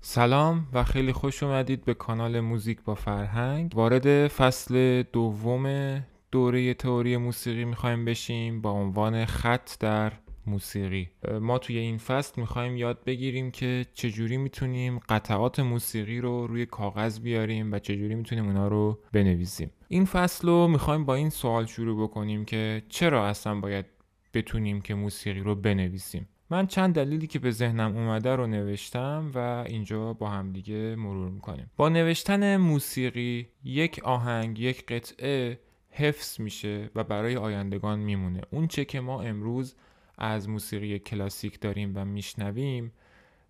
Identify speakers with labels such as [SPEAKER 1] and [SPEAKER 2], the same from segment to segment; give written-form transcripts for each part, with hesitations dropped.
[SPEAKER 1] سلام و خیلی خوش اومدید به کانال موزیک با فرهنگ. وارد فصل دوم دوره تئوری موسیقی میخوایم بشیم با عنوان خط در موسیقی. ما توی این فصل میخوایم یاد بگیریم که چجوری میتونیم قطعات موسیقی رو روی کاغذ بیاریم و چجوری میتونیم اونا رو بنویسیم. این فصل رو میخوایم با این سوال شروع بکنیم که چرا اصلا باید بتونیم که موسیقی رو بنویسیم. من چند دلیلی که به ذهنم اومده رو نوشتم و اینجا با هم دیگه مرور میکنیم. با نوشتن موسیقی یک آهنگ، یک قطعه حفظ میشه و برای آیندگان میمونه. اون چه که ما امروز از موسیقی کلاسیک داریم و میشنویم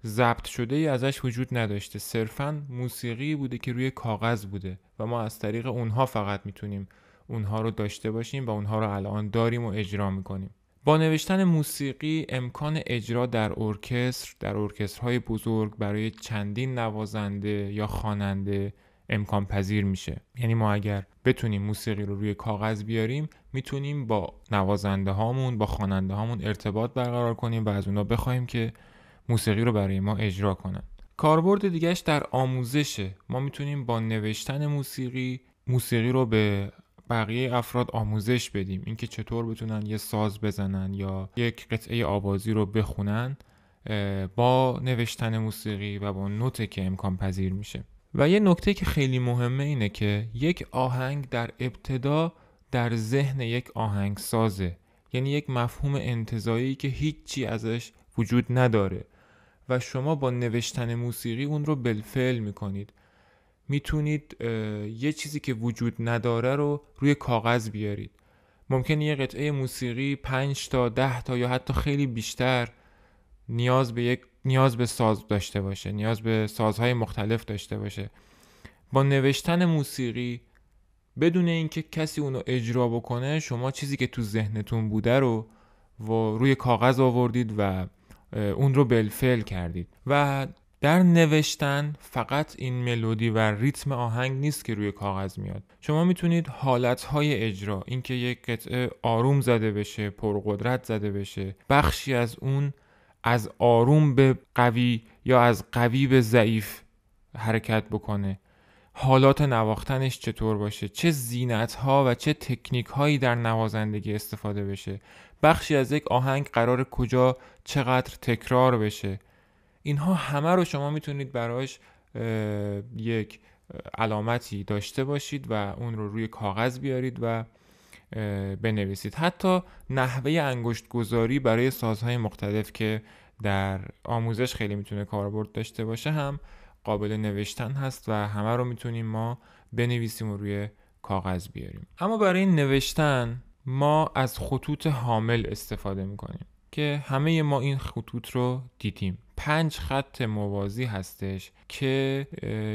[SPEAKER 1] ضبط شده ای ازش وجود نداشته، صرفاً موسیقی بوده که روی کاغذ بوده و ما از طریق اونها فقط میتونیم اونها رو داشته باشیم و اونها رو الان داریم و اجرا میکنیم. با نوشتن موسیقی امکان اجرا در ارکسترهای بزرگ برای چندین نوازنده یا خواننده امکان پذیر میشه. یعنی ما اگر بتونیم موسیقی رو روی کاغذ بیاریم میتونیم با نوازنده هامون، با خواننده هامون ارتباط برقرار کنیم و از اونا بخوایم که موسیقی رو برای ما اجرا کنن. کاربرد دیگهش در آموزشه. ما میتونیم با نوشتن موسیقی رو به بقیه افراد آموزش بدیم، اینکه چطور بتونن یه ساز بزنن یا یک قطعه آوازی رو بخونن با نوشتن موسیقی و با نوتی که امکان پذیر میشه. و یه نکته که خیلی مهمه اینه که یک آهنگ در ابتدا در ذهن یک آهنگ سازه، یعنی یک مفهوم انتزاعی که هیچی ازش وجود نداره و شما با نوشتن موسیقی اون رو بالفعل میکنید. میتونید یه چیزی که وجود نداره رو روی کاغذ بیارید. ممکنه یه قطعه موسیقی 5 تا 10 تا یا حتی خیلی بیشتر نیاز به ساز داشته باشه، نیاز به سازهای مختلف داشته باشه. با نوشتن موسیقی بدون اینکه کسی اونو اجرا بکنه شما چیزی که تو ذهنتون بوده رو روی کاغذ آوردید و اون رو بالفعل کردید. و در نوشتن فقط این ملودی و ریتم آهنگ نیست که روی کاغذ میاد. شما میتونید حالتهای اجرا، اینکه یک قطعه آروم زده بشه، پرقدرت زده بشه، بخشی از اون از آروم به قوی یا از قوی به ضعیف حرکت بکنه، حالات نواختنش چطور باشه، چه زینت‌ها و چه تکنیک‌هایی در نوازندگی استفاده بشه، بخشی از یک آهنگ قرار کجا چقدر تکرار بشه. اینها همه رو شما میتونید براش یک علامتی داشته باشید و اون رو روی کاغذ بیارید و بنویسید. حتی نحوه انگشت گذاری برای سازهای مختلف که در آموزش خیلی میتونه کاربرد داشته باشه هم قابل نوشتن هست و همه رو میتونیم ما بنویسیم و روی کاغذ بیاریم. اما برای این نوشتن ما از خطوط حامل استفاده میکنیم که همه ما این خطوط رو دیدیم. 5 خط موازی هستش که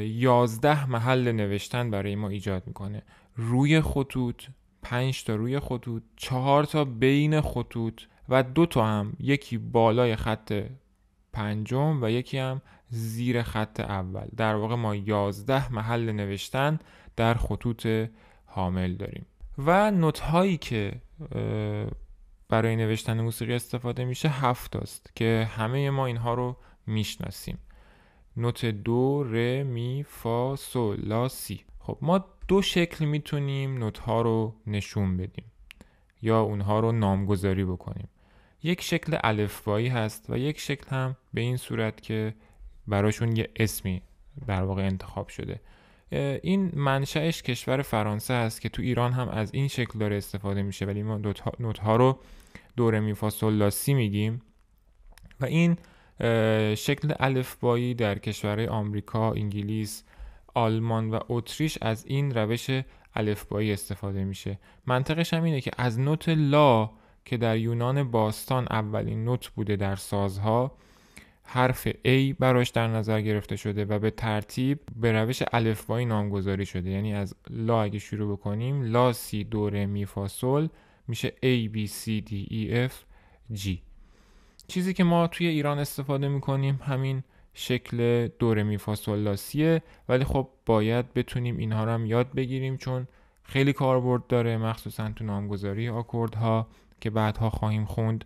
[SPEAKER 1] 11 محل نوشتن برای ما ایجاد میکنه. روی خطوط 5 تا روی خطوط، 4 تا بین خطوط و 2 تا هم، یکی بالای خط پنجم و یکی هم زیر خط اول. در واقع ما 11 محل نوشتن در خطوط حامل داریم. و نوت هایی که برای نوشتن موسیقی استفاده میشه 7 است که همه ما اینها رو میشناسیم. نوت دو، ر، می، فا، سل، لا، سی. خب ما 2 شکل میتونیم نوت ها رو نشون بدیم یا اونها رو نامگذاری بکنیم. یک شکل الفبایی هست و یک شکل هم به این صورت که براشون یه اسمی در واقع انتخاب شده. این منشأش کشور فرانسه است که تو ایران هم از این شکل داره استفاده میشه، ولی ما نوت ها رو دو، ر، می، فا، سل، لا، سی میگیم. و این شکل الفبایی در کشورهای آمریکا، انگلیس، آلمان و اتریش از این روش الفبایی استفاده میشه. منطقش هم اینه که از نوت لا که در یونان باستان اولین نوت بوده در سازها، حرف A براش در نظر گرفته شده و به ترتیب به روش الفبایی نامگذاری شده. یعنی از لا اگه شروع بکنیم، لا، سی، دو، ر، می، فا، سل میشه A, B, C, D, E, F, G. چیزی که ما توی ایران استفاده میکنیم همین شکل دو، ر، می، فا، سل، لا، سیه، ولی خب باید بتونیم اینها رو هم یاد بگیریم چون خیلی کاربرد داره، مخصوصا تو نامگذاری آکوردها که بعدها خواهیم خوند.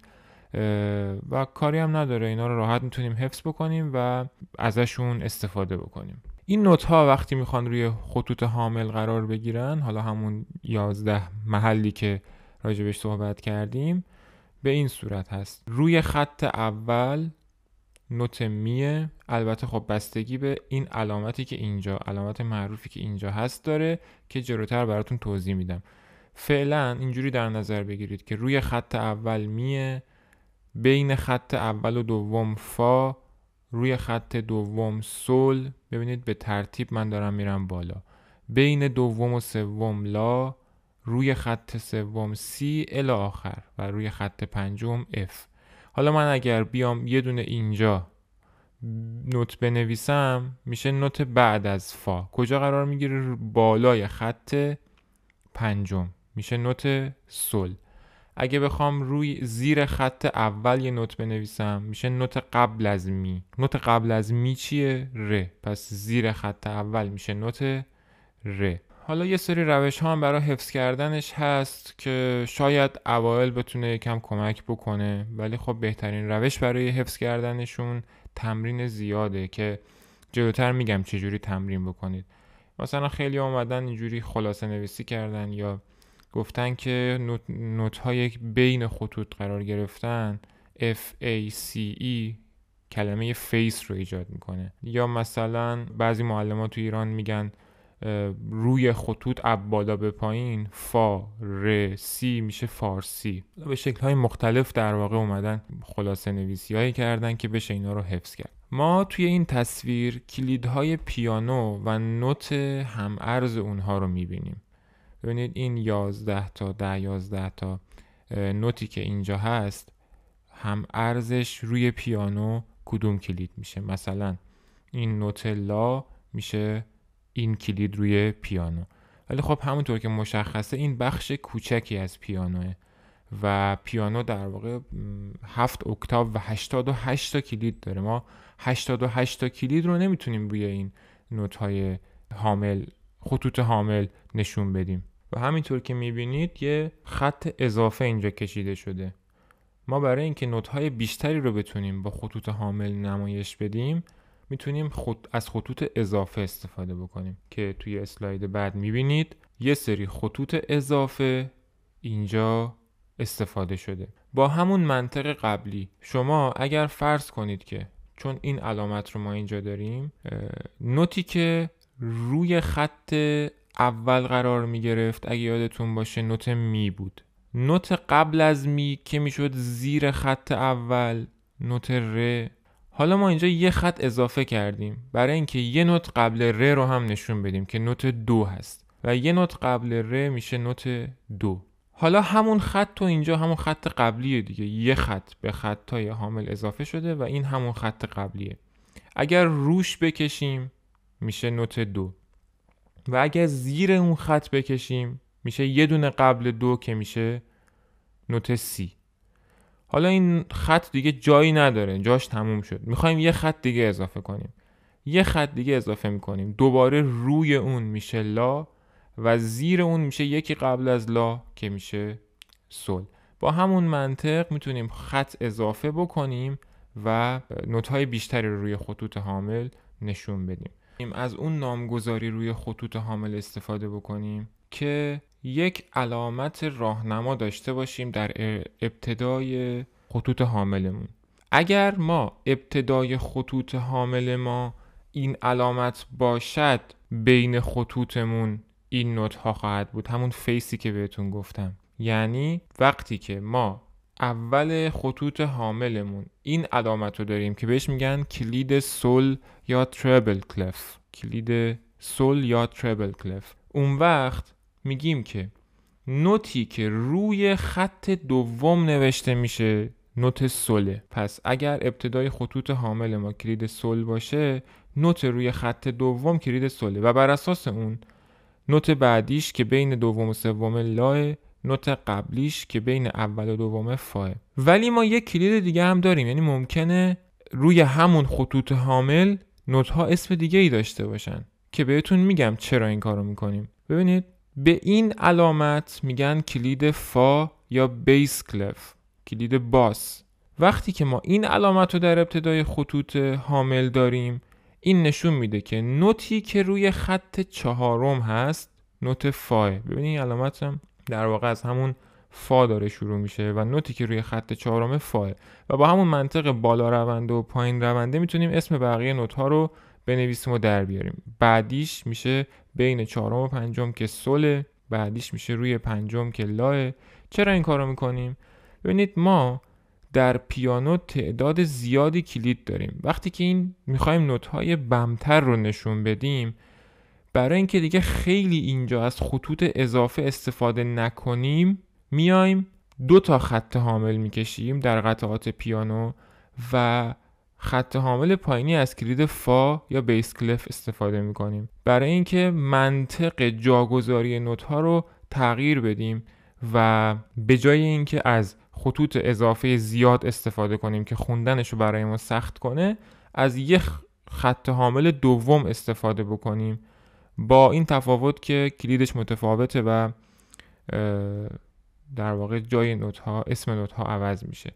[SPEAKER 1] و کاری هم نداره، اینا رو راحت میتونیم حفظ بکنیم و ازشون استفاده بکنیم. این نوت ها وقتی میخوان روی خطوط حامل قرار بگیرن، حالا همون 11 محلی که راجبش صحبت کردیم، به این صورت هست: روی خط اول نوت میه، البته خب بستگی به این علامتی که اینجا، علامت معروفی که اینجا هست داره که جلوتر براتون توضیح میدم. فعلا اینجوری در نظر بگیرید که روی خط اول میه، بین خط اول و دوم فا، روی خط دوم سول، ببینید به ترتیب من دارم میرم بالا، بین دوم و سوم لا، روی خط سوم سی الی آخر و روی خط پنجم اف. حالا من اگر بیام یه دونه اینجا نوت بنویسم، میشه نوت بعد از فا. کجا قرار میگیره؟ بالای خط پنجم، میشه نوت سول. اگه بخوام روی زیر خط اول یه نوت بنویسم، میشه نوت قبل از می. نوت قبل از می چیه؟ ر. پس زیر خط اول میشه نوت ر. حالا یه سری روش ها هم برای حفظ کردنش هست که شاید اوایل بتونه یکم کمک بکنه، ولی خب بهترین روش برای حفظ کردنشون تمرین زیاده که جلوتر میگم چجوری تمرین بکنید. مثلا خیلی اومدن اینجوری خلاصه نویسی کردن یا گفتن که نوت های بین خطوط قرار گرفتن FACE کلمه فیس رو ایجاد میکنه. یا مثلا بعضی معلمان تو ایران میگن روی خطوط اب بالا به پایین فا ر سی میشه فارسی. به شکل های مختلف در واقع اومدن خلاصه نویسی هایی کردن که بشه اینا رو حفظ کرد. ما توی این تصویر کلیدهای پیانو و نوت هم ارز اونها رو میبینیم. ببینید این 11 تا 11 تا نوتی که اینجا هست، هم ارزش روی پیانو کدوم کلید میشه. مثلا این نوت لا میشه این کلید روی پیانو، ولی خب همونطور که مشخصه این بخش کوچکی از پیانوه و پیانو در واقع 7 اکتاو و 88 تا کلید داره. ما 88 تا کلید رو نمیتونیم روی این نوت‌های حامل، خطوط حامل نشون بدیم. و همینطور که میبینید یه خط اضافه اینجا کشیده شده. ما برای اینکه نوت‌های بیشتری رو بتونیم با خطوط حامل نمایش بدیم، میتونیم از خطوط اضافه استفاده بکنیم که توی اسلاید بعد میبینید یه سری خطوط اضافه اینجا استفاده شده. با همون منطق قبلی شما اگر فرض کنید که چون این علامت رو ما اینجا داریم، نوتی که روی خط اول قرار می گرفت اگه یادتون باشه نوت می بود، نوت قبل از می که می شد زیر خط اول نوت ر. حالا ما اینجا یه خط اضافه کردیم برای اینکه یه نوت قبل ر رو هم نشون بدیم که نوت دو هست و یه نوت قبل ر میشه نوت دو. حالا همون خط تو اینجا همون خط قبلیه دیگه، یه خط به خطای حامل اضافه شده و این همون خط قبلیه. اگر روش بکشیم میشه نوت دو و اگر زیر اون خط بکشیم میشه یه دونه قبل دو که میشه نوت سی. حالا این خط دیگه جایی نداره، جاش تموم شد، میخوایم یه خط دیگه اضافه کنیم. یه خط دیگه اضافه میکنیم، دوباره روی اون میشه لا و زیر اون میشه یکی قبل از لا که میشه سول. با همون منطق میتونیم خط اضافه بکنیم و نوت‌های بیشتری رو روی خطوط حامل نشون بدیم. از اون نامگذاری روی خطوط حامل استفاده بکنیم که یک علامت راهنما داشته باشیم در ابتدای خطوط حاملمون. اگر ما ابتدای خطوط حامل ما این علامت باشد، بین خطوطمون این نوت ها خواهد بود، همون فیسی که بهتون گفتم. یعنی وقتی که ما اول خطوط حاملمون این علامت رو داریم که بهش میگن کلید سول یا تریبل کلف، کلید سول یا تریبل کلف، اون وقت میگیم که نوتی که روی خط دوم نوشته میشه نوت سوله. پس اگر ابتدای خطوط حامل ما کلید سول باشه، نوت روی خط دوم کلید سوله و بر اساس اون نوت بعدیش که بین دوم و سوم لاه، نوت قبلیش که بین اول و دوم فاه. ولی ما یک کلید دیگه هم داریم، یعنی ممکنه روی همون خطوط حامل نوت ها اسم دیگه ای داشته باشن که بهتون میگم چرا این کارو میکنیم. ببینید به این علامت میگن کلید فا یا بیس کلف، کلید باس، وقتی که ما این علامت رو در ابتدای خطوط حامل داریم، این نشون میده که نوتی که روی خط 4 هست نوت فاه. ببینید این علامت هم در واقع از همون فا داره شروع میشه و نوتی که روی خط 4 فاه و با همون منطق بالا رونده و پایین رونده میتونیم اسم بقیه نوت ها رو بنویسیم و در بیاریم. بعدیش میشه بین 4 و 5 که سل، بعدیش میشه روی 5 که لاه. چرا این کارو میکنیم؟ ببینید ما در پیانو تعداد زیادی کلید داریم. وقتی که این میخوایم نوت‌های بمتر رو نشون بدیم، برای اینکه دیگه خیلی اینجا از خطوط اضافه استفاده نکنیم، میایم 2 تا خط حامل میکشیم در قطعات پیانو و خط حامل پایینی از کلید فا یا بیس کلف استفاده میکنیم برای اینکه منطق جاگذاری نوت‌ها رو تغییر بدیم و به جای اینکه از خطوط اضافه زیاد استفاده کنیم که خوندنش رو برای ما سخت کنه، از یک خط حامل دوم استفاده بکنیم، با این تفاوت که کلیدش متفاوته و در واقع جای نوت‌ها، اسم نوت‌ها عوض میشه.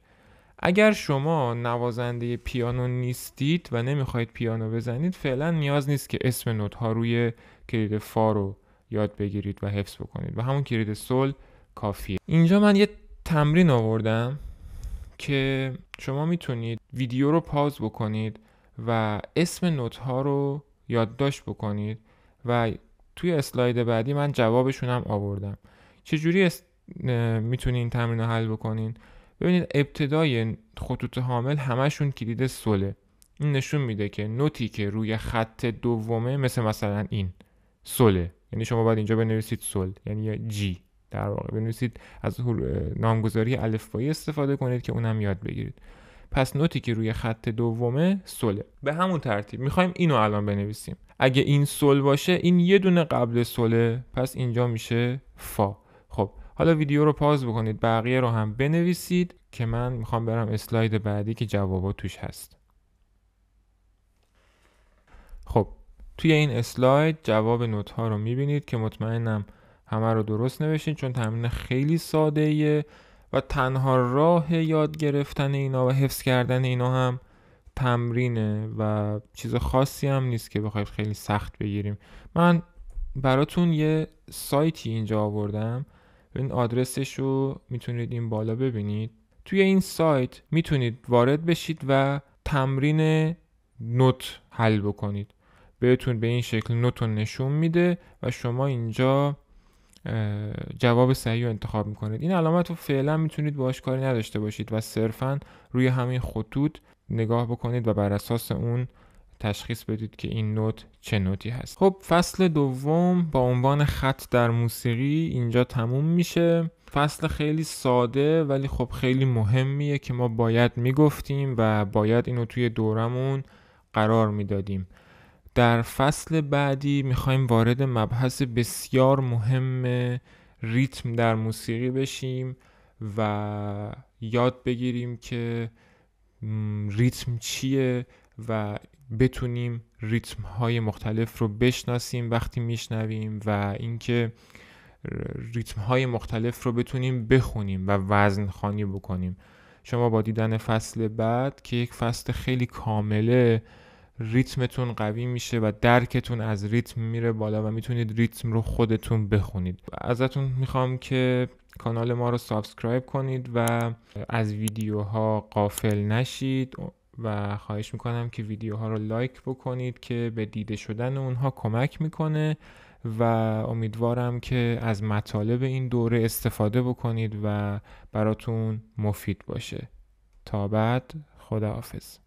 [SPEAKER 1] اگر شما نوازنده پیانو نیستید و نمیخواید پیانو بزنید، فعلا نیاز نیست که اسم نوت‌ها روی کلید فا رو یاد بگیرید و حفظ بکنید و همون کلید سل کافیه. اینجا من یه تمرین آوردم که شما میتونید ویدیو رو پاوز بکنید و اسم نوت‌ها رو یادداشت بکنید و توی اسلاید بعدی من جوابشون هم آوردم. چجوری میتونید این تمرین رو حل بکنین؟ ببینید ابتدای خطوط حامل همشون کلید سله. این نشون میده که نوتی که روی خط دومه مثلا این سله، یعنی شما باید اینجا بنویسید سل، یعنی جی در واقع بنویسید، از نامگذاری الفبایی استفاده کنید که اونم یاد بگیرید. پس نوتی که روی خط دومه سله. به همون ترتیب میخوایم اینو الان بنویسیم. اگه این سل باشه، این یه دونه قبل سله، پس اینجا میشه فا. خب حالا ویدیو رو پاوز بکنید، بقیه رو هم بنویسید که من میخوام برم اسلاید بعدی که جوابا توش هست. خب توی این اسلاید جواب نوت ها رو میبینید که مطمئنم همه رو درست نوشتین، چون تمرین خیلی ساده ایه و تنها راه یاد گرفتن اینا و حفظ کردن اینا هم تمرینه و چیز خاصی هم نیست که بخواید خیلی سخت بگیریم. من براتون یه سایتی اینجا آوردم، این آدرسش رو میتونید این بالا ببینید. توی این سایت میتونید وارد بشید و تمرین نوت حل بکنید. بهتون به این شکل نوت رو نشون میده و شما اینجا جواب صحیح رو انتخاب میکنید. این علامت رو فعلا میتونید باهاش کاری نداشته باشید و صرفاً روی همین خطوط نگاه بکنید و بر اساس اون تشخیص بدید که این نوت چه نوتی هست. خب فصل دوم با عنوان خط در موسیقی اینجا تموم میشه. فصل خیلی ساده ولی خب خیلی مهمیه که ما باید میگفتیم و باید اینو توی دورمون قرار میدادیم. در فصل بعدی میخوایم وارد مبحث بسیار مهم ریتم در موسیقی بشیم و یاد بگیریم که ریتم چیه و بتونیم ریتم های مختلف رو بشناسیم وقتی میشنویم و اینکه ریتم های مختلف رو بتونیم بخونیم و وزن خوانی بکنیم. شما با دیدن فصل بعد که یک فصل خیلی کامله، ریتمتون قوی میشه و درکتون از ریتم میره بالا و میتونید ریتم رو خودتون بخونید. ازتون میخوام که کانال ما رو سابسکرایب کنید و از ویدیوها غافل نشید و خواهش میکنم که ویدیوها رو لایک بکنید که به دیده شدن اونها کمک میکنه و امیدوارم که از مطالب این دوره استفاده بکنید و براتون مفید باشه. تا بعد، خداحافظ.